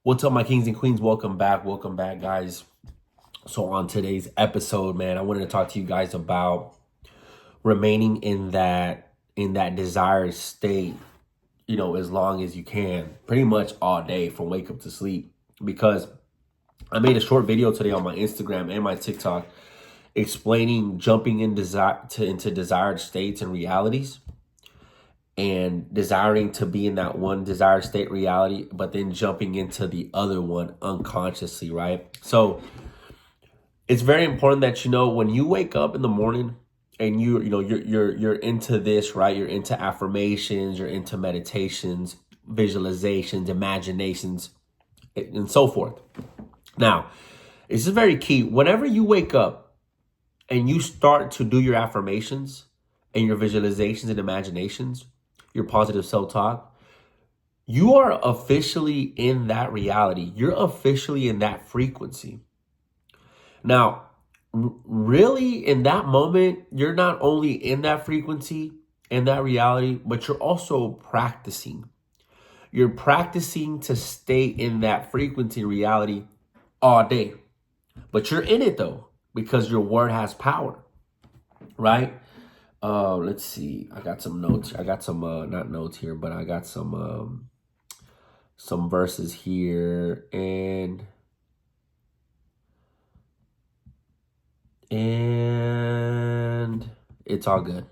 What's up, my kings and queens? Welcome back, guys. So on today's episode, man, I wanted to talk to you guys about remaining in that desired state, as long as you can, pretty much all day from wake up to sleep. Because I made a short video today on my Instagram and my TikTok explaining jumping into desired states and realities, and desiring to be in that one desired state reality, but then jumping into the other one unconsciously, right? So it's very important that when you wake up in the morning and you're into this, right? You're into affirmations, you're into meditations, visualizations, imaginations, and so forth. Now, this is very key. Whenever you wake up and you start to do your affirmations and your visualizations and imaginations, your positive self-talk, you are officially in that reality. You're officially in that frequency. Now, really in that moment, you're not only in that frequency, in that reality, but you're also practicing. You're practicing to stay in that frequency reality all day. But you're in it though, because your word has power, right? Let's see. I got some notes. I got some not notes here, but I got some verses here, and it's all good.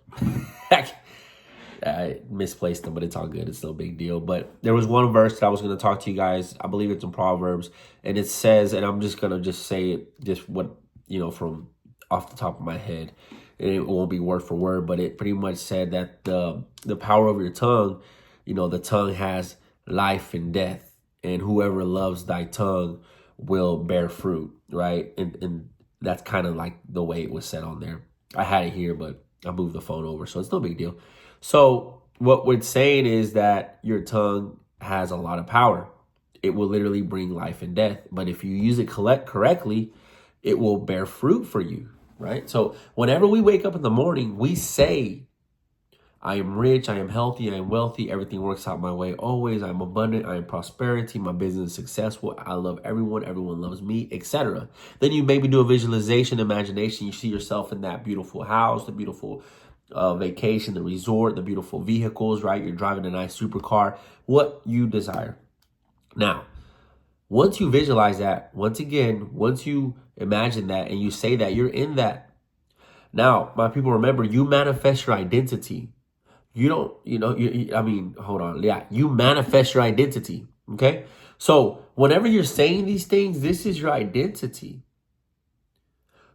I misplaced them, but it's all good. It's no big deal. But there was one verse that I was going to talk to you guys. I believe it's in Proverbs, and it says, and I'm just going to say it, just what, from off the top of my head. It won't be word for word, but it pretty much said that the power of your tongue, the tongue has life and death, and whoever loves thy tongue will bear fruit, right? And that's kind of like the way it was said on there. I had it here, but I moved the phone over, so it's no big deal. So what we're saying is that your tongue has a lot of power. It will literally bring life and death, but if you use it correctly, it will bear fruit for you. Right? So whenever we wake up in the morning, we say, I am rich, I am healthy, I am wealthy, everything works out my way always, I am abundant, I am prosperity, my business is successful, I love everyone, everyone loves me, etc. Then you maybe do a visualization, imagination, you see yourself in that beautiful house, the beautiful vacation, the resort, the beautiful vehicles, right? You're driving a nice supercar, what you desire. Now, once you visualize that, once you imagine that and you say that, you're in that. Now, my people, remember, you manifest your identity. You don't, hold on. Yeah, you manifest your identity. Okay. So whenever you're saying these things, this is your identity.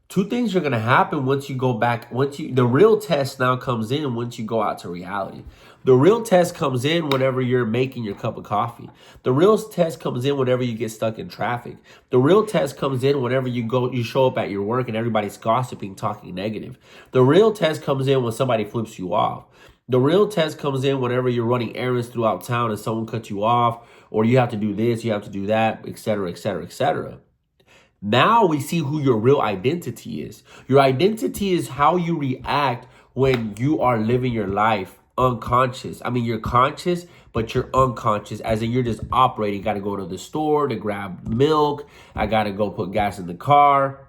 Two things are going to happen once you go back. The real test now comes in once you go out to reality. The real test comes in whenever you're making your cup of coffee. The real test comes in whenever you get stuck in traffic. The real test comes in whenever you show up at your work and everybody's gossiping, talking negative. The real test comes in when somebody flips you off. The real test comes in whenever you're running errands throughout town and someone cuts you off, or you have to do this, you have to do that, etc., etc., etc. Now we see who your real identity is. Your identity is how you react when you are living your life unconscious. I mean, you're conscious, but you're unconscious, as in you're just operating. Got to go to the store to grab milk. I got to go put gas in the car.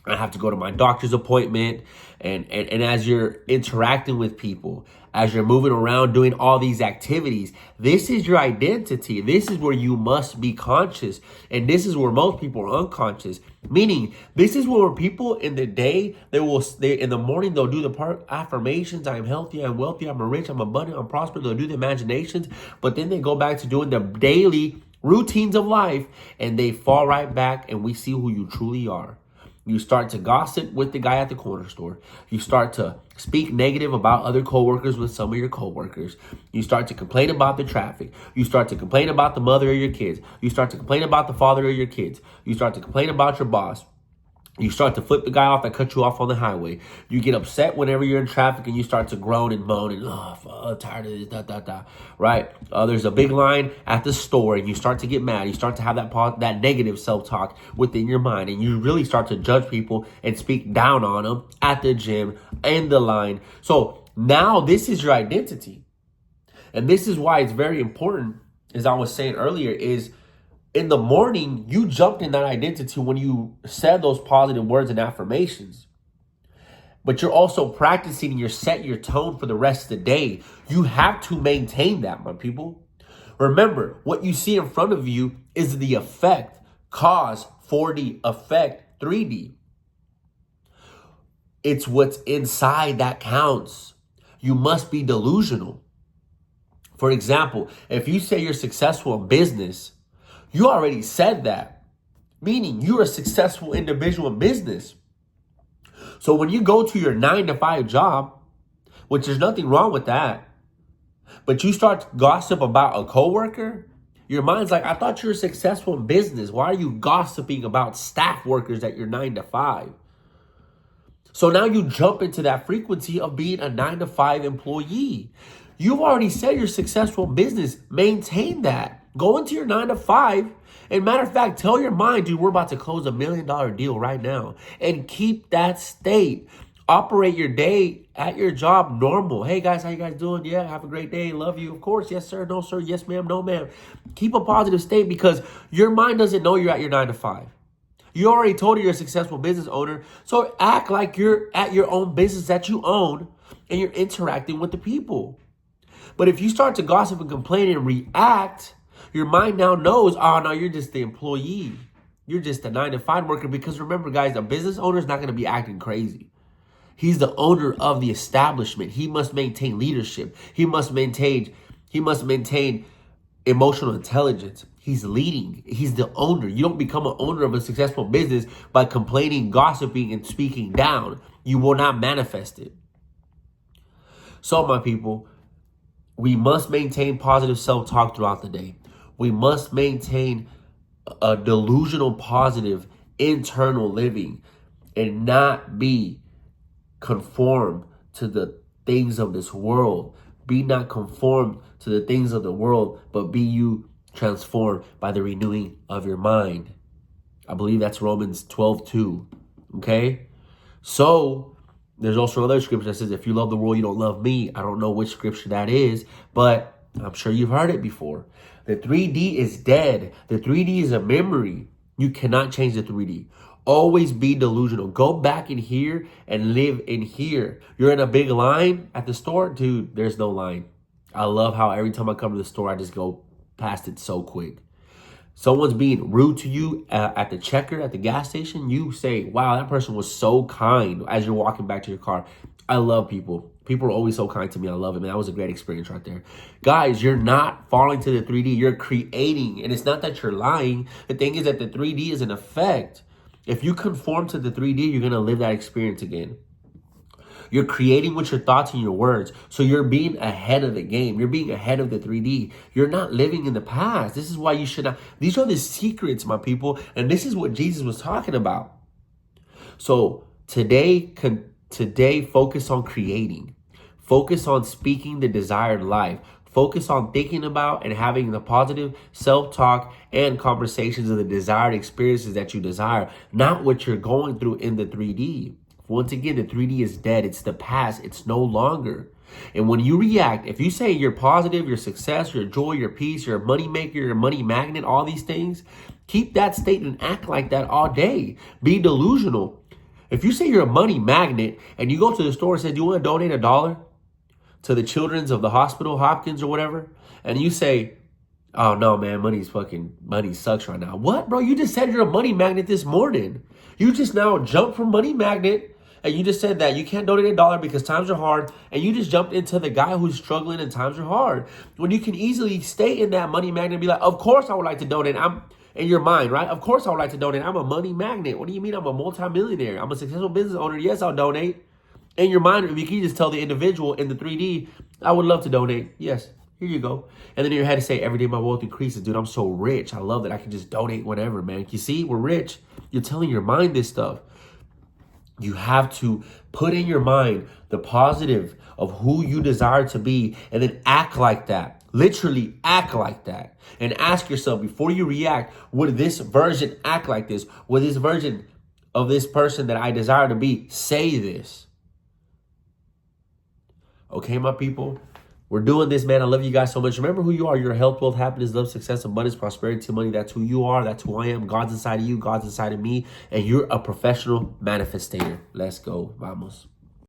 I have to go to my doctor's appointment. And as you're interacting with people, as you're moving around doing all these activities, this is your identity. This is where you must be conscious. And this is where most people are unconscious. Meaning, this is where people in the day, in the morning, they'll do the affirmations. I am healthy, I am wealthy, I'm rich, I'm abundant, I'm prosperous. They'll do the imaginations. But then they go back to doing the daily routines of life, and they fall right back, and we see who you truly are. You start to gossip with the guy at the corner store. You start to speak negative about other coworkers with some of your coworkers. You start to complain about the traffic. You start to complain about the mother of your kids. You start to complain about the father of your kids. You start to complain about your boss. You start to flip the guy off that cut you off on the highway. You get upset whenever you're in traffic, and you start to groan and moan and, tired of this, right? There's a big line at the store, and you start to get mad. You start to have that negative self-talk within your mind, and you really start to judge people and speak down on them at the gym and the line. So now this is your identity. And this is why it's very important, as I was saying earlier, is In the morning, you jumped in that identity when you said those positive words and affirmations. But you're also practicing and you're setting your tone for the rest of the day. You have to maintain that, my people. Remember, what you see in front of you is the effect. Cause 4D, effect 3D. It's what's inside that counts. You must be delusional. For example, if you say you're successful in business, you already said that, meaning you're a successful individual in business. So when you go to your 9-to-5 job, which there's nothing wrong with that, but you start to gossip about a coworker, your mind's like, I thought you were successful in business. Why are you gossiping about staff workers at your 9-to-5? So now you jump into that frequency of being a 9-to-5 employee. You've already said you're successful in business. Maintain that. Go into your 9-to-5. And matter of fact, tell your mind, dude, we're about to close $1 million deal right now. And keep that state. Operate your day at your job normal. Hey guys, how you guys doing? Yeah, have a great day. Love you. Of course. Yes, sir. No, sir. Yes, ma'am. No, ma'am. Keep a positive state because your mind doesn't know you're at your 9-to-5. You already told her you're a successful business owner. So act like you're at your own business that you own and you're interacting with the people. But if you start to gossip and complain and react, your mind now knows, oh, no, you're just the employee. You're just a 9-to-5 worker. Because remember, guys, a business owner is not going to be acting crazy. He's the owner of the establishment. He must maintain leadership. He must maintain emotional intelligence. He's leading. He's the owner. You don't become an owner of a successful business by complaining, gossiping, and speaking down. You will not manifest it. So, my people, we must maintain positive self-talk throughout the day. We must maintain a delusional, positive, internal living and not be conformed to the things of this world. Be not conformed to the things of the world, but be you transformed by the renewing of your mind. I believe that's Romans 12:2. Okay? So, there's also another scripture that says, if you love the world, you don't love me. I don't know which scripture that is, but I'm sure you've heard it before. The 3D is dead. The 3D is a memory. You cannot change the 3D. Always be delusional. Go back in here and live in here. You're in a big line at the store. Dude, there's no line. I love how every time I come to the store, I just go past it so quick. Someone's being rude to you at the checker at the gas station. You say, wow, that person was so kind as you're walking back to your car. I love people. People are always so kind to me. I love it, man. That was a great experience right there. Guys, you're not falling to the 3D. You're creating. And it's not that you're lying. The thing is that the 3D is an effect. If you conform to the 3D, you're going to live that experience again. You're creating with your thoughts and your words. So you're being ahead of the game. You're being ahead of the 3D. You're not living in the past. This is why you should not. These are the secrets, my people. And this is what Jesus was talking about. So today focus on creating. Focus on speaking the desired life. Focus on thinking about and having the positive self-talk and conversations of the desired experiences that you desire, not what you're going through in the 3D. Once again, the 3D is dead. It's the past. It's no longer. And when you react, if you say you're positive, your success, your joy, your peace, you're a money maker, you're a money magnet, all these things, keep that state and act like that all day. Be delusional. If you say you're a money magnet and you go to the store and say, do you want to donate $1 to the children's of the hospital, Hopkins or whatever? And you say, oh no, man, money sucks right now. What, bro? You just said you're a money magnet this morning. You just now jumped from money magnet and you just said that you can't donate $1 because times are hard. And you just jumped into the guy who's struggling and times are hard. When you can easily stay in that money magnet and be like, of course I would like to donate. I'm in your mind, right? Of course I would like to donate. I'm a money magnet. What do you mean I'm a multimillionaire? I'm a successful business owner. Yes, I'll donate. In your mind, if you can just tell the individual in the 3D, I would love to donate. Yes, here you go. And then in your head to say, every day my wealth increases. Dude, I'm so rich. I love that I can just donate whatever, man. You see, we're rich. You're telling your mind this stuff. You have to put in your mind the positive of who you desire to be and then act like that. Literally act like that. And ask yourself before you react, would this version act like this? Would this version of this person that I desire to be say this? Okay, my people, We're doing this, man. I love you guys so much. Remember who you are. Your health, wealth, happiness, love, success, abundance, prosperity, money. That's who you are. That's who I am. God's inside of you. God's inside of me. And you're a professional manifestator. Let's go. Vamos.